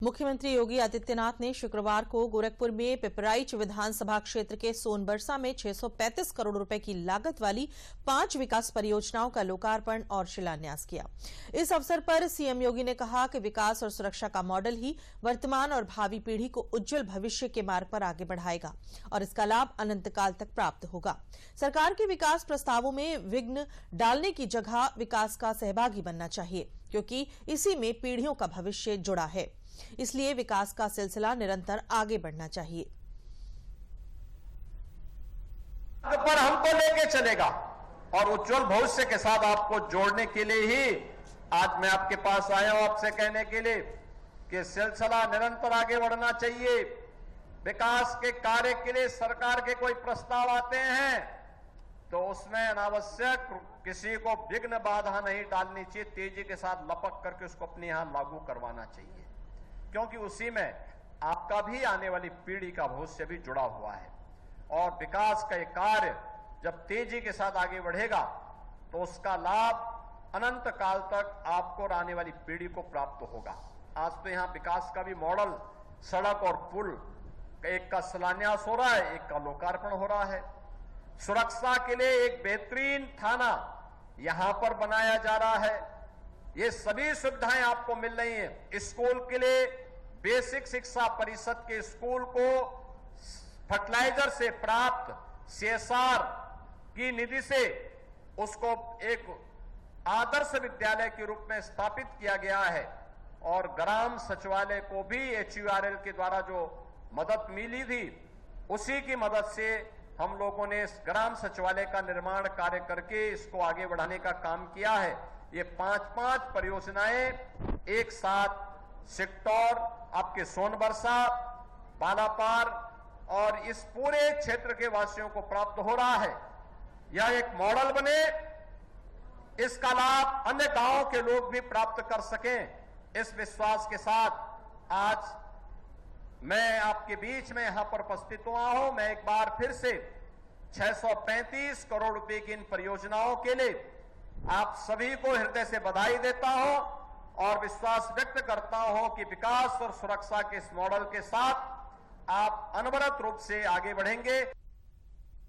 मुख्यमंत्री योगी आदित्यनाथ ने शुक्रवार को गोरखपुर में पिपराइच विधानसभा क्षेत्र के सोनबरसा में 635 करोड़ रुपए की लागत वाली 5 विकास परियोजनाओं का लोकार्पण और शिलान्यास किया। इस अवसर पर सीएम योगी ने कहा कि विकास और सुरक्षा का मॉडल ही वर्तमान और भावी पीढ़ी को उज्जवल भविष्य के मार्ग पर आगे बढ़ाएगा और इसका लाभ अनंत काल तक प्राप्त होगा। सरकार के विकास प्रस्तावों में विघ्न डालने की जगह विकास का सहभागी बनना चाहिए, क्योंकि इसी में पीढ़ियों का भविष्य जुड़ा है। इसलिए विकास का सिलसिला निरंतर आगे बढ़ना चाहिए। पर हमको लेके चलेगा और उज्जवल भविष्य के साथ आपको जोड़ने के लिए ही आज मैं आपके पास आया हूं, आपसे कहने के लिए कि सिलसिला निरंतर आगे बढ़ना चाहिए। विकास के कार्य के लिए सरकार के कोई प्रस्ताव आते हैं तो उसमें अनावश्यक किसी को विघ्न बाधा नहीं डालनी चाहिए, तेजी के साथ लपक करके उसको अपने यहां लागू करवाना चाहिए, क्योंकि उसी में आपका भी आने वाली पीढ़ी का भविष्य भी जुड़ा हुआ है। और विकास का कार्य जब तेजी के साथ आगे बढ़ेगा तो उसका लाभ अनंत काल तक आपको और आने वाली पीढ़ी को प्राप्त होगा। आज तो यहां विकास का भी मॉडल, सड़क और पुल, एक का शिलान्यास हो रहा है, एक का लोकार्पण हो रहा है। सुरक्षा के लिए एक बेहतरीन थाना यहां पर बनाया जा रहा है। ये सभी सुविधाएं आपको मिल रही हैं। स्कूल के लिए बेसिक शिक्षा परिषद के स्कूल को फर्टिलाइजर से प्राप्त CSR की निधि से उसको एक आदर्श विद्यालय के रूप में स्थापित किया गया है और ग्राम सचिवालय को भी HURL के द्वारा जो मदद मिली थी उसी की मदद से हम लोगों ने इस ग्राम सचिवालय का निर्माण कार्य करके इसको आगे बढ़ाने का काम किया है। ये 5-5 परियोजनाएं एक साथ सेक्टर आपके सोनबरसा, बालापार और इस पूरे क्षेत्र के वासियों को प्राप्त हो रहा है। यह एक मॉडल बने, इसका लाभ अन्य गांवों के लोग भी प्राप्त कर सकें। इस विश्वास के साथ आज मैं आपके बीच में यहां पर उपस्थित हुआ हूं। मैं एक बार फिर से 635 करोड़ रुपए की इन परियोजनाओं के लिए आप सभी को हृदय से बधाई देता हूं और विश्वास व्यक्त करता हूं कि विकास और सुरक्षा के इस मॉडल के साथ आप अनवरत रूप से आगे बढ़ेंगे।